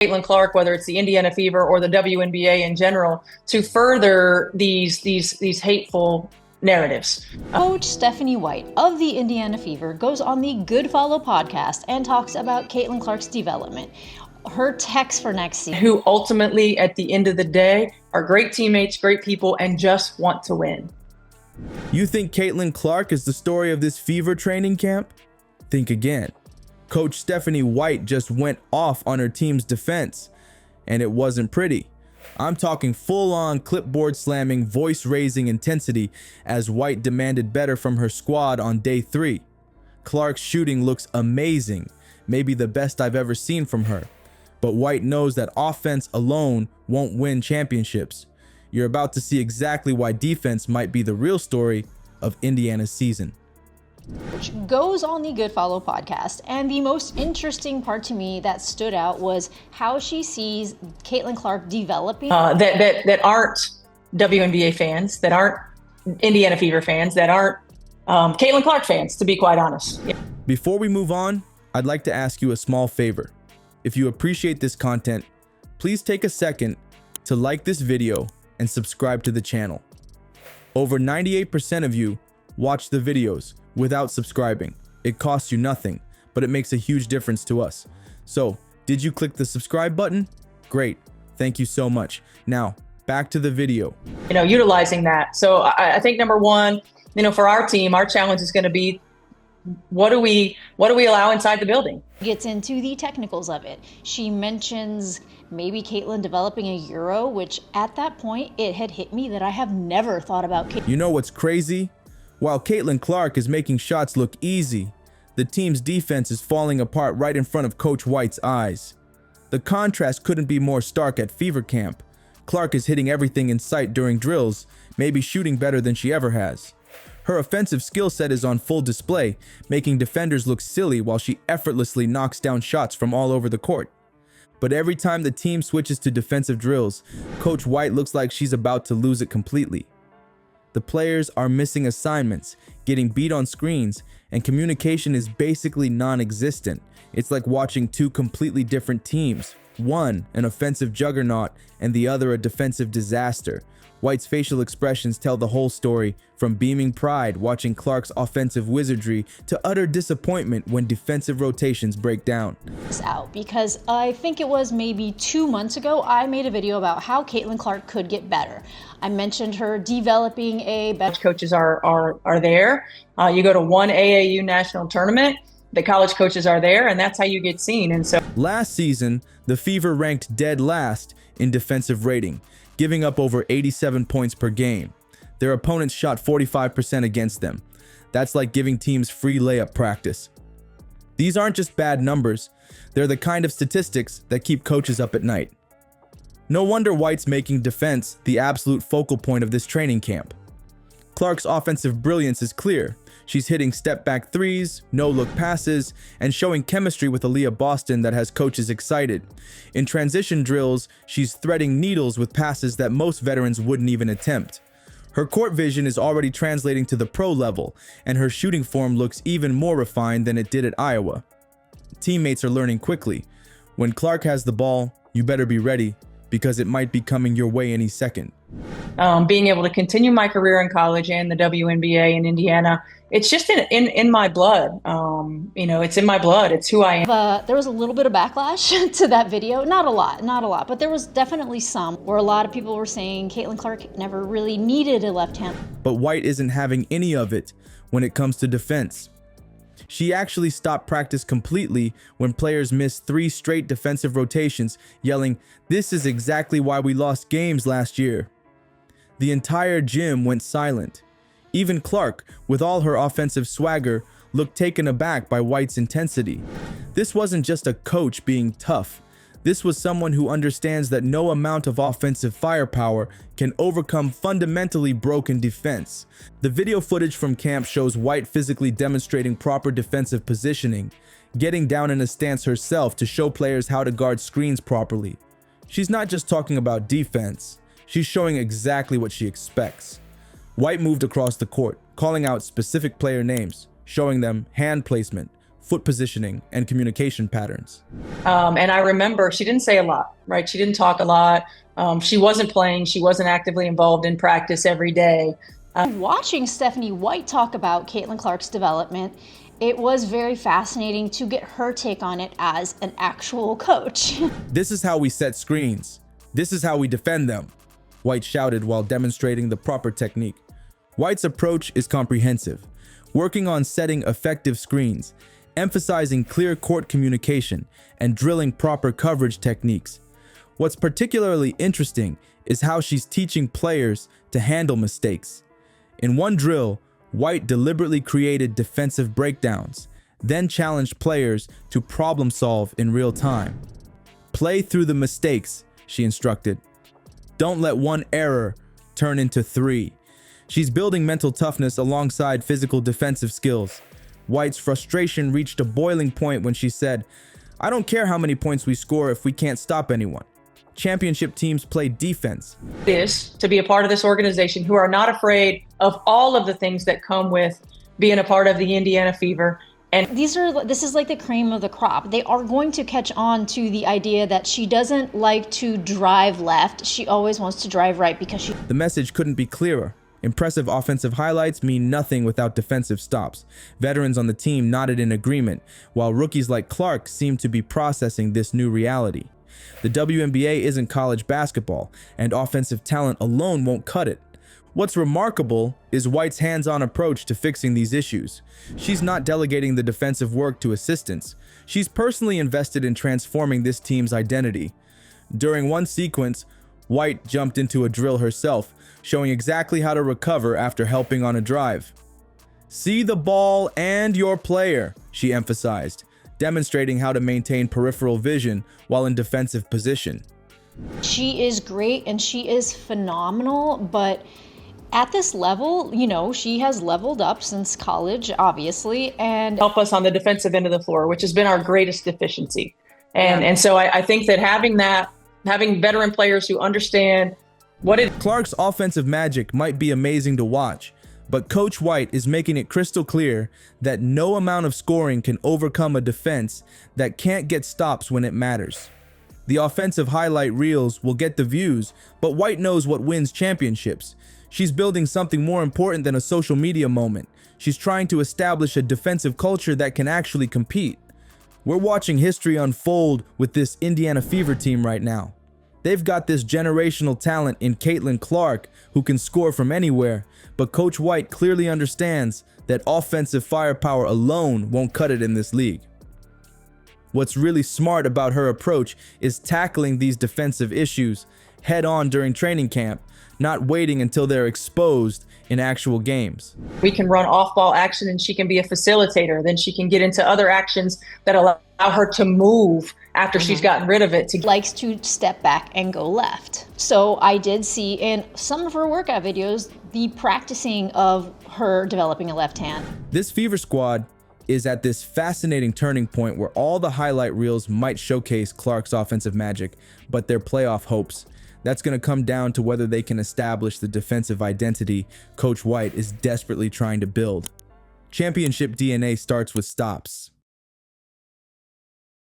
Caitlin Clark, whether it's the Indiana Fever or the WNBA in general, to further these hateful narratives. Coach Stephanie White of the Indiana Fever goes on the Good Follow podcast and talks about Caitlin Clark's development, her text for next season. Who ultimately, at the end of the day, are great teammates, great people, and just want to win. You think Caitlin Clark is the story of this Fever training camp? Think again. Coach Stephanie White just went off on her team's defense, and it wasn't pretty. I'm talking full-on clipboard slamming, voice-raising intensity as White demanded better from her squad on day 3. Clark's shooting looks amazing, maybe the best I've ever seen from her. But White knows that offense alone won't win championships. You're about to see exactly why defense might be the real story of Indiana's season. Which goes on the Good Follow podcast. And the most interesting part to me that stood out was how she sees Caitlin Clark developing. That aren't WNBA fans, that aren't Indiana Fever fans, that aren't Caitlin Clark fans, to be quite honest. Yeah. Before we move on, I'd like to ask you a small favor. If you appreciate this content, please take a second to like this video and subscribe to the channel. Over 98% of you watch the videos without subscribing. It costs you nothing, but it makes a huge difference to us. So, did you click the subscribe button? Great. Thank you so much. Now, back to the video. Utilizing that. So I think number one, for our team, our challenge is going to be what do we allow inside the building? Gets into the technicals of it. She mentions maybe Caitlin developing a Euro, which at that point, it had hit me that I have never thought about Caitlin. You know what's crazy? While Caitlin Clark is making shots look easy, the team's defense is falling apart right in front of Coach White's eyes. The contrast couldn't be more stark at Fever Camp. Clark is hitting everything in sight during drills, maybe shooting better than she ever has. Her offensive skill set is on full display, making defenders look silly while she effortlessly knocks down shots from all over the court. But every time the team switches to defensive drills, Coach White looks like she's about to lose it completely. The players are missing assignments, getting beat on screens, and communication is basically non-existent. It's like watching two completely different teams, one an offensive juggernaut and the other a defensive disaster. White's facial expressions tell the whole story, from beaming pride watching Clark's offensive wizardry to utter disappointment when defensive rotations break down. Out because I think it was maybe 2 months ago, I made a video about how Caitlin Clark could get better. I mentioned her developing a better. Coaches are there. You go to one AAU national tournament, the college coaches are there, and that's how you get seen. And so last season, the Fever ranked dead last in defensive rating, giving up over 87 points per game. Their opponents shot 45% against them. That's like giving teams free layup practice. These aren't just bad numbers, they're the kind of statistics that keep coaches up at night. No wonder White's making defense the absolute focal point of this training camp. Clark's offensive brilliance is clear. She's hitting step-back threes, no-look passes, and showing chemistry with Aaliyah Boston that has coaches excited. In transition drills, she's threading needles with passes that most veterans wouldn't even attempt. Her court vision is already translating to the pro level, and her shooting form looks even more refined than it did at Iowa. Teammates are learning quickly. When Clark has the ball, you better be ready, because it might be coming your way any second. Being able to continue my career in college and the WNBA in Indiana, it's just in my blood. It's in my blood. It's who I am. There was a little bit of backlash to that video. Not a lot, but there was definitely some where a lot of people were saying Caitlin Clark never really needed a left hand. But White isn't having any of it when it comes to defense. She actually stopped practice completely when players missed 3 straight defensive rotations, yelling, "This is exactly why we lost games last year." The entire gym went silent. Even Clark, with all her offensive swagger, looked taken aback by White's intensity. This wasn't just a coach being tough. This was someone who understands that no amount of offensive firepower can overcome fundamentally broken defense. The video footage from camp shows White physically demonstrating proper defensive positioning, getting down in a stance herself to show players how to guard screens properly. She's not just talking about defense, she's showing exactly what she expects. White moved across the court, calling out specific player names, showing them hand placement, foot positioning, and communication patterns. And I remember she didn't say a lot, right? She didn't talk a lot. She wasn't playing. She wasn't actively involved in practice every day. Watching Stephanie White talk about Caitlin Clark's development, it was very fascinating to get her take on it as an actual coach. This is how we set screens. This is how we defend them, White shouted while demonstrating the proper technique. White's approach is comprehensive, working on setting effective screens, emphasizing clear court communication, and drilling proper coverage techniques. What's particularly interesting is how she's teaching players to handle mistakes. In one drill, White deliberately created defensive breakdowns, then challenged players to problem solve in real time. Play through the mistakes, she instructed. Don't let one error turn into 3. She's building mental toughness alongside physical defensive skills. White's frustration reached a boiling point when she said, "I don't care how many points we score if we can't stop anyone. Championship teams play defense." It is to be a part of this organization who are not afraid of all of the things that come with being a part of the Indiana Fever. And this is like the cream of the crop. They are going to catch on to the idea that she doesn't like to drive left. She always wants to drive right because she... The message couldn't be clearer. Impressive offensive highlights mean nothing without defensive stops. Veterans on the team nodded in agreement, while rookies like Clark seemed to be processing this new reality. The WNBA isn't college basketball, and offensive talent alone won't cut it. What's remarkable is White's hands-on approach to fixing these issues. She's not delegating the defensive work to assistants. She's personally invested in transforming this team's identity. During one sequence, White jumped into a drill herself, showing exactly how to recover after helping on a drive. "See the ball and your player," she emphasized, demonstrating how to maintain peripheral vision while in defensive position. She is great and she is phenomenal, but at this level, you know, she has leveled up since college, obviously, and help us on the defensive end of the floor, which has been our greatest deficiency. And so I think that having veteran players who understand what it... Clark's offensive magic might be amazing to watch, but Coach White is making it crystal clear that no amount of scoring can overcome a defense that can't get stops when it matters. The offensive highlight reels will get the views, but White knows what wins championships. She's building something more important than a social media moment. She's trying to establish a defensive culture that can actually compete. We're watching history unfold with this Indiana Fever team right now. They've got this generational talent in Caitlin Clark who can score from anywhere, but Coach White clearly understands that offensive firepower alone won't cut it in this league. What's really smart about her approach is tackling these defensive issues head on during training camp, not waiting until they're exposed in actual games. We can run off-ball action and she can be a facilitator. Then she can get into other actions that allow her to move after she's gotten rid of it. Likes to step back and go left. So I did see in some of her workout videos the practicing of her developing a left hand. This Fever squad is at this fascinating turning point where all the highlight reels might showcase Clark's offensive magic, but their playoff hopes. That's going to come down to whether they can establish the defensive identity Coach White is desperately trying to build. Championship DNA starts with stops.